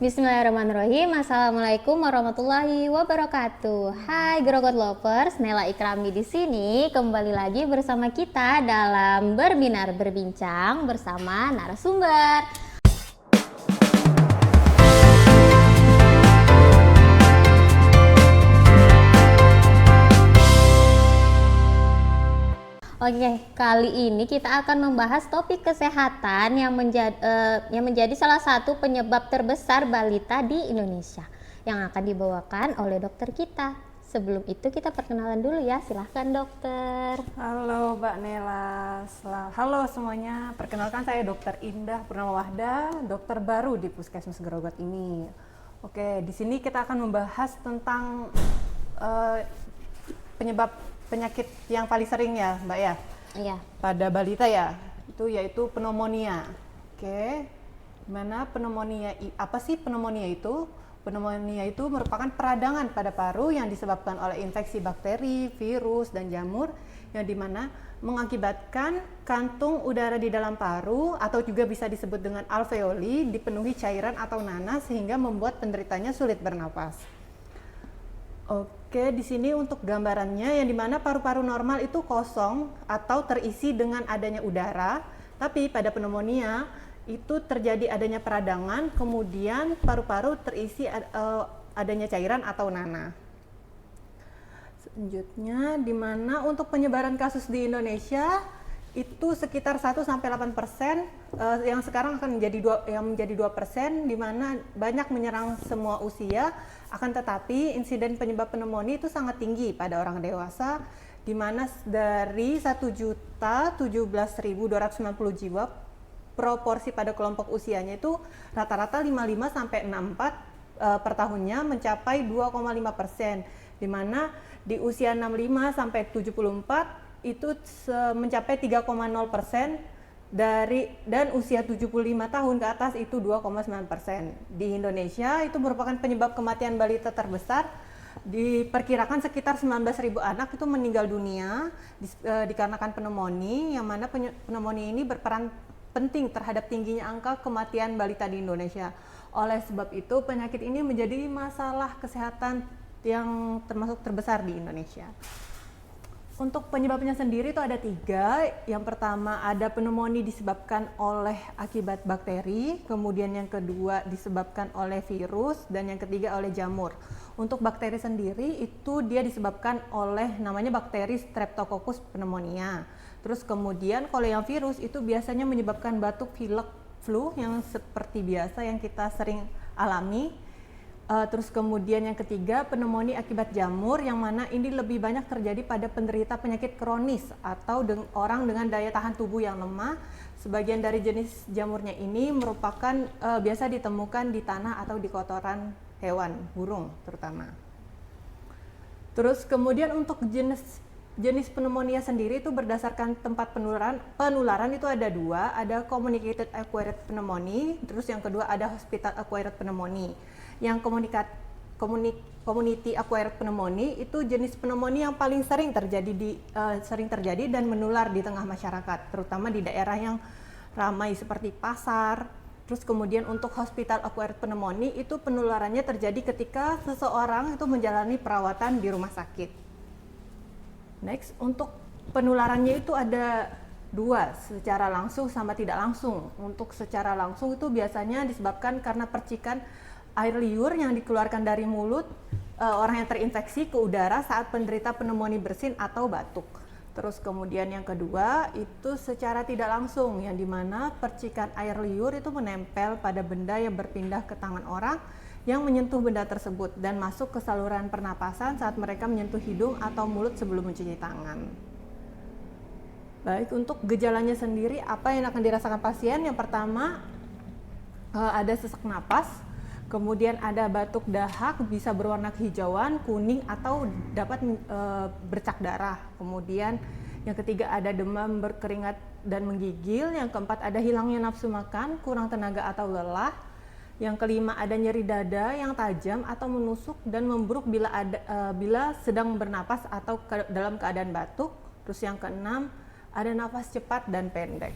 Bismillahirrahmanirrahim. Assalamualaikum warahmatullahi wabarakatuh. Hai Grogot Lovers, Nela Ikrami di sini kembali lagi bersama kita dalam Berbinar Berbincang bersama narasumber. Oke, kali ini kita akan membahas topik kesehatan yang menjadi salah satu penyebab terbesar balita di Indonesia yang akan dibawakan oleh dokter kita. Sebelum itu kita perkenalan dulu ya, silahkan dokter. Halo Mbak Nela, halo semuanya. Perkenalkan saya Dokter Indah Purnamawahda, dokter baru di Puskesmas Grogot ini. Oke, di sini kita akan membahas tentang penyebab penyakit yang paling sering ya Mbak ya? Iya. Pada balita ya, itu yaitu pneumonia. Oke, mana pneumonia, apa sih pneumonia itu? Pneumonia itu merupakan peradangan pada paru yang disebabkan oleh infeksi bakteri, virus, dan jamur yang dimana mengakibatkan kantung udara di dalam paru atau juga bisa disebut dengan alveoli dipenuhi cairan atau nanas sehingga membuat penderitanya sulit bernapas. Oke, di sini untuk gambarannya yang dimana paru-paru normal itu kosong atau terisi dengan adanya udara, tapi pada pneumonia itu terjadi adanya peradangan, kemudian paru-paru terisi adanya cairan atau nanah. Selanjutnya, di mana untuk penyebaran kasus di Indonesia itu sekitar 1-8%, yang sekarang akan menjadi 2%, di mana banyak menyerang semua usia. Akan tetapi insiden penyebab pneumonia itu sangat tinggi pada orang dewasa, di mana dari 1.017.290 jiwa, proporsi pada kelompok usianya itu rata-rata 55 sampai 64 per tahunnya mencapai 2,5%, di mana di usia 65 sampai 74 itu mencapai 3,0%, dan usia 75 tahun ke atas itu 2,9%. Di Indonesia itu merupakan penyebab kematian balita terbesar. Diperkirakan sekitar 19.000 anak itu meninggal dunia dikarenakan pneumonia, yang mana pneumonia ini berperan penting terhadap tingginya angka kematian balita di Indonesia. Oleh sebab itu penyakit ini menjadi masalah kesehatan yang termasuk terbesar di Indonesia. Untuk penyebabnya sendiri itu ada 3. Yang pertama ada pneumonia disebabkan oleh akibat bakteri, kemudian yang kedua disebabkan oleh virus, dan yang ketiga oleh jamur. Untuk bakteri sendiri itu dia disebabkan oleh namanya bakteri Streptococcus pneumonia. Terus kemudian kalau yang virus itu biasanya menyebabkan batuk, pilek, flu yang seperti biasa yang kita sering alami. Terus kemudian yang ketiga pneumonia akibat jamur, yang mana ini lebih banyak terjadi pada penderita penyakit kronis atau orang dengan daya tahan tubuh yang lemah. Sebagian dari jenis jamurnya ini merupakan biasa ditemukan di tanah atau di kotoran hewan, burung terutama. Terus kemudian untuk jenis pneumonia sendiri itu berdasarkan tempat penularan itu ada 2, ada communicated acquired pneumonia, terus yang kedua ada hospital acquired pneumonia. Yang community acquired pneumonia itu jenis pneumonia yang paling sering terjadi dan menular di tengah masyarakat, terutama di daerah yang ramai seperti pasar. Terus kemudian untuk hospital acquired pneumonia itu penularannya terjadi ketika seseorang itu menjalani perawatan di rumah sakit. Next, untuk penularannya itu ada 2, secara langsung sama tidak langsung. Untuk secara langsung itu biasanya disebabkan karena percikan air liur yang dikeluarkan dari mulut orang yang terinfeksi ke udara saat penderita pneumonia bersin atau batuk. Terus kemudian yang kedua itu secara tidak langsung, yang dimana percikan air liur itu menempel pada benda yang berpindah ke tangan orang yang menyentuh benda tersebut dan masuk ke saluran pernapasan saat mereka menyentuh hidung atau mulut sebelum mencuci tangan. Baik, untuk gejalanya sendiri apa yang akan dirasakan pasien? Yang pertama ada sesak napas, kemudian ada batuk dahak bisa berwarna kehijauan, kuning atau dapat bercak darah. Kemudian yang ketiga ada demam, berkeringat dan menggigil. Yang keempat ada hilangnya nafsu makan, kurang tenaga atau lelah. Yang kelima ada nyeri dada yang tajam atau menusuk dan memburuk bila sedang bernapas atau dalam keadaan batuk. Terus yang keenam ada nafas cepat dan pendek.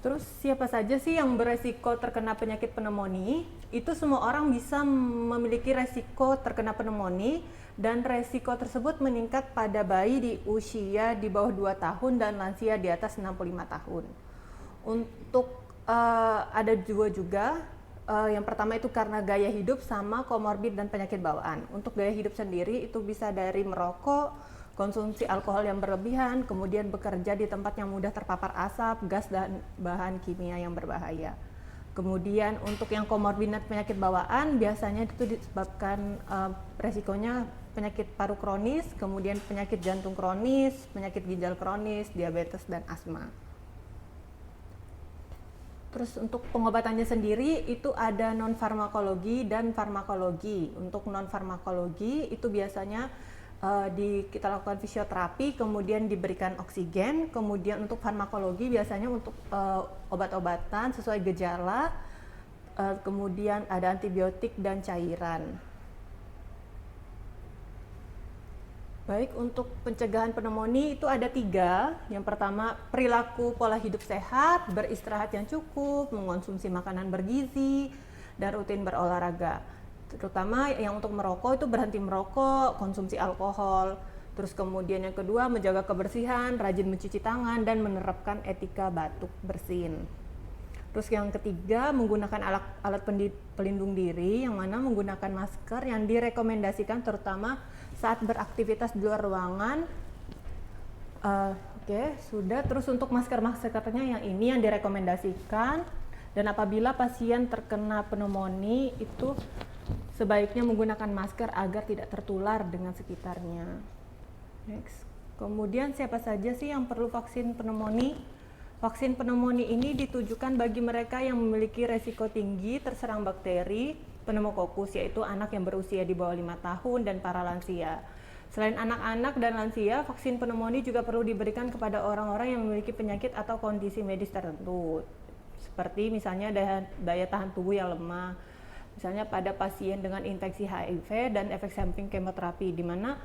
Terus siapa saja sih yang beresiko terkena penyakit pneumonia? Itu semua orang bisa memiliki resiko terkena pneumonia dan resiko tersebut meningkat pada bayi di usia di bawah 2 tahun dan lansia di atas 65 tahun. Untuk ada juga yang pertama itu karena gaya hidup sama komorbid dan penyakit bawaan. Untuk gaya hidup sendiri itu bisa dari merokok, konsumsi alkohol yang berlebihan, kemudian bekerja di tempat yang mudah terpapar asap, gas, dan bahan kimia yang berbahaya. Kemudian untuk yang komorbid dan penyakit bawaan biasanya itu disebabkan resikonya penyakit paru kronis, kemudian penyakit jantung kronis, penyakit ginjal kronis, diabetes, dan asma. Terus untuk pengobatannya sendiri itu ada non farmakologi dan farmakologi. Untuk non farmakologi itu biasanya kita lakukan fisioterapi, kemudian diberikan oksigen, kemudian untuk farmakologi biasanya untuk obat-obatan sesuai gejala, kemudian ada antibiotik dan cairan. Baik, untuk pencegahan pneumonia itu ada 3. Yang pertama, perilaku pola hidup sehat, beristirahat yang cukup, mengonsumsi makanan bergizi, dan rutin berolahraga. Terutama yang untuk merokok itu berhenti merokok, konsumsi alkohol. Terus kemudian yang kedua, menjaga kebersihan, rajin mencuci tangan, dan menerapkan etika batuk bersin. Terus yang ketiga, menggunakan alat pelindung diri, yang mana menggunakan masker yang direkomendasikan terutama saat beraktivitas di luar ruangan. Oke, sudah. Terus untuk maskernya yang ini yang direkomendasikan, dan apabila pasien terkena pneumonia itu sebaiknya menggunakan masker agar tidak tertular dengan sekitarnya. Next. Kemudian siapa saja sih yang perlu vaksin pneumonia? Vaksin pneumonia ini ditujukan bagi mereka yang memiliki resiko tinggi terserang bakteri pneumokokus, yaitu anak yang berusia di bawah 5 tahun dan para lansia. Selain anak-anak dan lansia, vaksin pneumonia juga perlu diberikan kepada orang-orang yang memiliki penyakit atau kondisi medis tertentu, seperti misalnya daya tahan tubuh yang lemah, misalnya pada pasien dengan infeksi HIV dan efek samping kemoterapi, di mana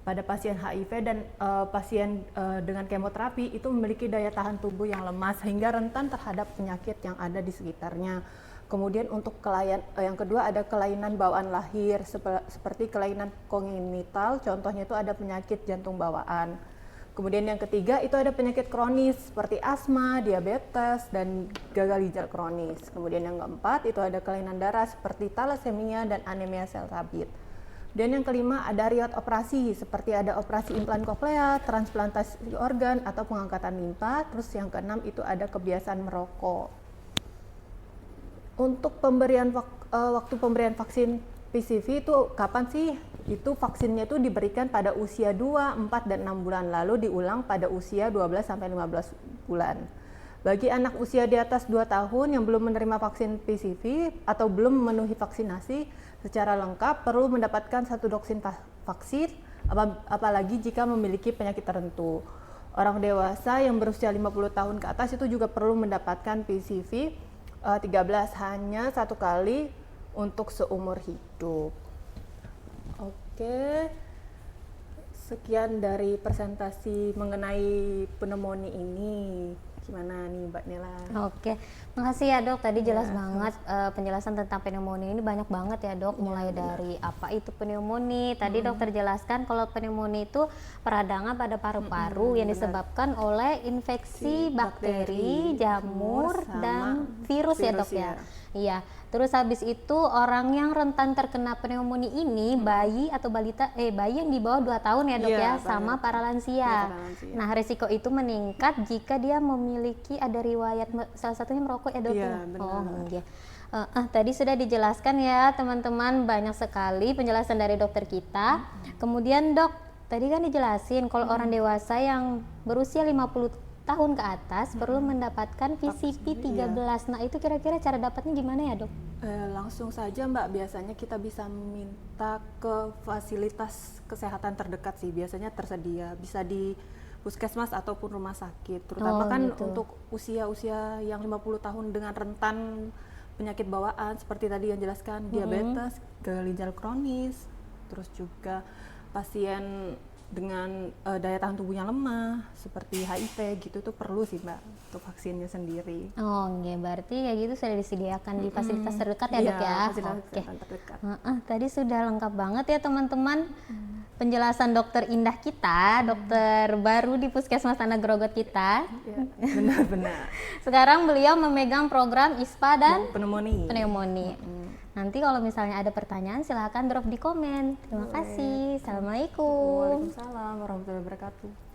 pada pasien HIV dan pasien dengan kemoterapi itu memiliki daya tahan tubuh yang lemah sehingga rentan terhadap penyakit yang ada di sekitarnya. Kemudian untuk yang kedua ada kelainan bawaan lahir seperti kelainan kongenital, contohnya itu ada penyakit jantung bawaan. Kemudian yang ketiga itu ada penyakit kronis seperti asma, diabetes, dan gagal ginjal kronis. Kemudian yang keempat itu ada kelainan darah seperti talasemia dan anemia sel tabit. Dan yang kelima ada riwayat operasi seperti ada operasi implan koklea, transplantasi organ, atau pengangkatan limpa. Terus yang keenam itu ada kebiasaan merokok. Untuk waktu pemberian vaksin PCV itu kapan sih? Itu vaksinnya itu diberikan pada usia 2, 4, dan 6 bulan, lalu diulang pada usia 12-15 bulan. Bagi anak usia di atas 2 tahun yang belum menerima vaksin PCV atau belum memenuhi vaksinasi secara lengkap perlu mendapatkan 1 dosis vaksin, apalagi jika memiliki penyakit tertentu. Orang dewasa yang berusia 50 tahun ke atas itu juga perlu mendapatkan PCV 13 hanya 1 kali untuk seumur hidup. Oke, sekian dari presentasi mengenai pneumonia ini. Gimana nih Mbak Nela? Oke, makasih ya dok. Tadi jelas banget penjelasan tentang pneumonia ini banyak banget ya dok. Mulai dari apa itu pneumonia. Tadi dokter jelaskan kalau pneumonia itu peradangan pada paru-paru yang disebabkan oleh infeksi bakteri, jamur, dan virus ya dok ya. Iya. Terus habis itu orang yang rentan terkena pneumonia ini bayi atau balita bayi yang di bawah 2 tahun ya dok ya, sama para lansia. Nah, risiko itu meningkat jika dia memiliki ada riwayat salah satunya merokok ya dok ya. Iya. Tadi sudah dijelaskan ya teman-teman, banyak sekali penjelasan dari dokter kita. Kemudian dok, tadi kan dijelasin kalau orang dewasa yang berusia 50 tahun ke atas perlu mendapatkan PCV 13. Nah, itu kira-kira cara dapatnya gimana ya dok? Langsung saja Mbak, biasanya kita bisa minta ke fasilitas kesehatan terdekat sih, biasanya tersedia, bisa di puskesmas ataupun rumah sakit, terutama untuk usia-usia yang 50 tahun dengan rentan penyakit bawaan seperti tadi yang jelaskan, diabetes, gagal ginjal kronis, terus juga pasien dengan daya tahan tubuhnya lemah seperti HIV gitu tuh perlu sih Mbak untuk vaksinnya sendiri. Oh, nggih, berarti kayak gitu sudah disediakan di fasilitas terdekat ya, Iya, Dok ya? fasilitas Oke. kesehatan terdekat. Tadi sudah lengkap banget ya teman-teman. Penjelasan dokter Indah kita, dokter baru di Puskesmas Tanah Grogot kita. Ya, benar-benar. Sekarang beliau memegang program ISPA dan Pneumonia. pneumonia. Nanti kalau misalnya ada pertanyaan silahkan drop di komen. Terima kasih. Assalamualaikum. Waalaikumsalam warahmatullahi wabarakatuh.